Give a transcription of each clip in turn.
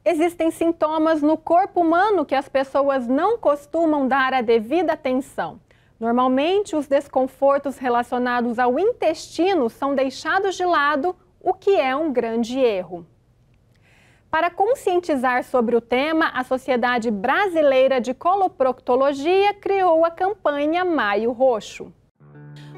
Existem sintomas no corpo humano que as pessoas não costumam dar a devida atenção. Normalmente, os desconfortos relacionados ao intestino são deixados de lado, o que é um grande erro. Para conscientizar sobre o tema, a Sociedade Brasileira de Coloproctologia criou a campanha Maio Roxo.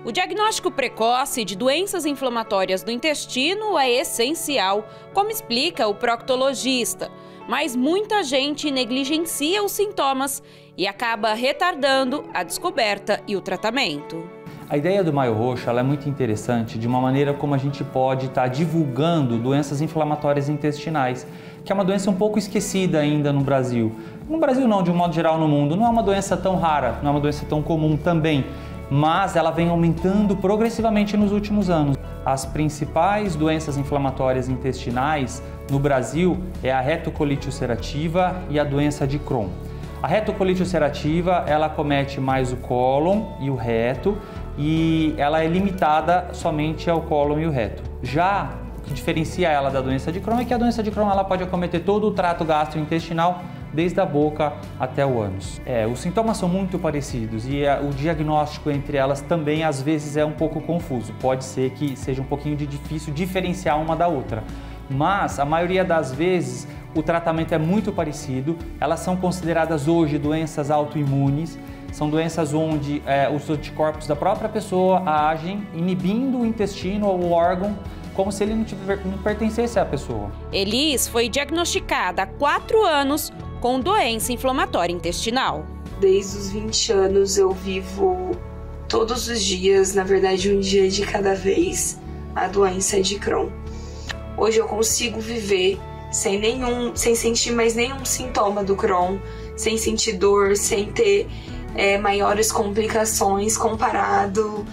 O diagnóstico precoce de doenças inflamatórias do intestino é essencial, como explica o proctologista. Mas muita gente negligencia os sintomas e acaba retardando a descoberta e o tratamento. A ideia do Maio Roxo ela é muito interessante de uma maneira como a gente pode estar divulgando doenças inflamatórias intestinais, que é uma doença um pouco esquecida ainda no Brasil. No Brasil não, de um modo geral no mundo, não é uma doença tão rara, não é uma doença tão comum também. Mas ela vem aumentando progressivamente nos últimos anos. As principais doenças inflamatórias intestinais no Brasil é a retocolite ulcerativa e a doença de Crohn. A retocolite ulcerativa, ela acomete mais o cólon e o reto e ela é limitada somente ao cólon e o reto. Já o que diferencia ela da doença de Crohn é que a doença de Crohn ela pode acometer todo o trato gastrointestinal, desde a boca até o ânus. Os sintomas são muito parecidos e o diagnóstico entre elas também às vezes é um pouco confuso. Pode ser que seja um pouquinho difícil diferenciar uma da outra, mas a maioria das vezes o tratamento é muito parecido. Elas são consideradas hoje doenças autoimunes, são doenças onde os anticorpos da própria pessoa agem inibindo o intestino ou o órgão como se ele não pertencesse à pessoa. Elis foi diagnosticada há 4 anos com doença inflamatória intestinal. Desde os 20 anos eu vivo todos os dias, na verdade um dia de cada vez, a doença de Crohn. Hoje eu consigo viver sem sentir mais nenhum sintoma do Crohn, sem sentir dor, sem ter maiores complicações comparado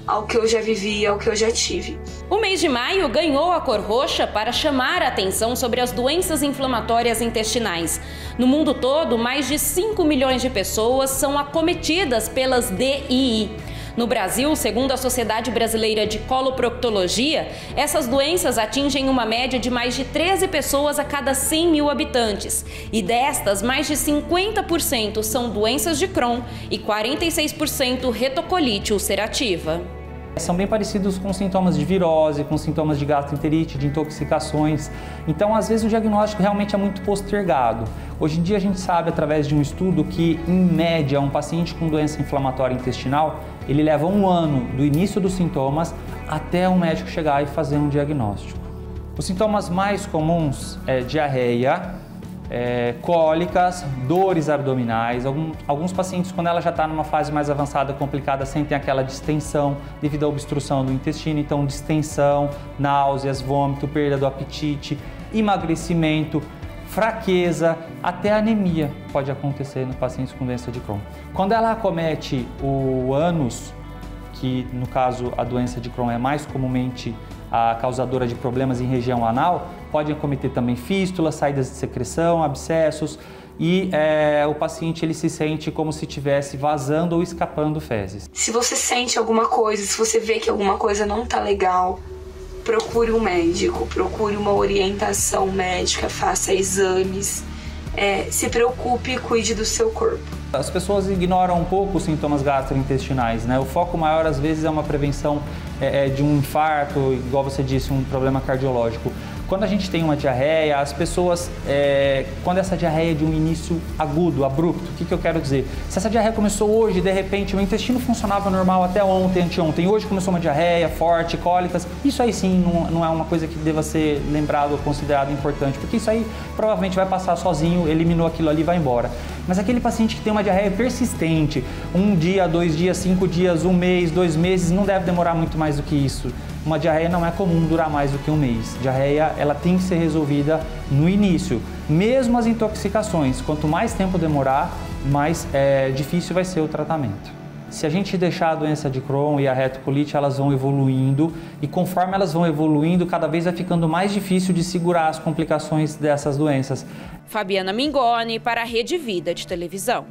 ao que eu já vivi, ao que eu já tive. O mês de maio ganhou a cor roxa para chamar a atenção sobre as doenças inflamatórias intestinais. No mundo todo, mais de 5 milhões de pessoas são acometidas pelas DII. No Brasil, segundo a Sociedade Brasileira de Coloproctologia, essas doenças atingem uma média de mais de 13 pessoas a cada 100 mil habitantes. E destas, mais de 50% são doenças de Crohn e 46% retocolite ulcerativa. São bem parecidos com sintomas de virose, com sintomas de gastroenterite, de intoxicações. Então, às vezes, o diagnóstico realmente é muito postergado. Hoje em dia, a gente sabe, através de um estudo, que, em média, um paciente com doença inflamatória intestinal, ele leva 1 ano do início dos sintomas até o médico chegar e fazer um diagnóstico. Os sintomas mais comuns é diarreia, cólicas, dores abdominais. Alguns pacientes, quando ela já está numa fase mais avançada, complicada, sentem aquela distensão devido à obstrução do intestino, então distensão, náuseas, vômito, perda do apetite, emagrecimento, fraqueza, até anemia pode acontecer no paciente com doença de Crohn. Quando ela acomete o ânus, que no caso a doença de Crohn é mais comumente a causadora de problemas em região anal, pode acometer também fístulas, saídas de secreção, abscessos e o paciente ele se sente como se estivesse vazando ou escapando fezes. Se você sente alguma coisa, se você vê que alguma coisa não está legal, procure um médico, procure uma orientação médica, faça exames, se preocupe e cuide do seu corpo. As pessoas ignoram um pouco os sintomas gastrointestinais, né? O foco maior às vezes é uma prevenção de um infarto, igual você disse, um problema cardiológico. Quando a gente tem uma diarreia, as pessoas, quando essa diarreia é de um início agudo, abrupto, o que eu quero dizer? Se essa diarreia começou hoje, de repente, o intestino funcionava normal até ontem, anteontem, hoje começou uma diarreia forte, cólicas, isso aí sim não é uma coisa que deva ser lembrado ou considerado importante, porque isso aí provavelmente vai passar sozinho, eliminou aquilo ali e vai embora. Mas aquele paciente que tem uma diarreia persistente, 1 dia, 2 dias, 5 dias, 1 mês, 2 meses, não deve demorar muito mais do que isso. Uma diarreia não é comum durar mais do que 1 mês. Diarreia, ela tem que ser resolvida no início. Mesmo as intoxicações, quanto mais tempo demorar, mais difícil vai ser o tratamento. Se a gente deixar a doença de Crohn e a retocolite, elas vão evoluindo e conforme elas vão evoluindo, cada vez vai ficando mais difícil de segurar as complicações dessas doenças. Fabiana Mingoni para a Rede Vida de Televisão.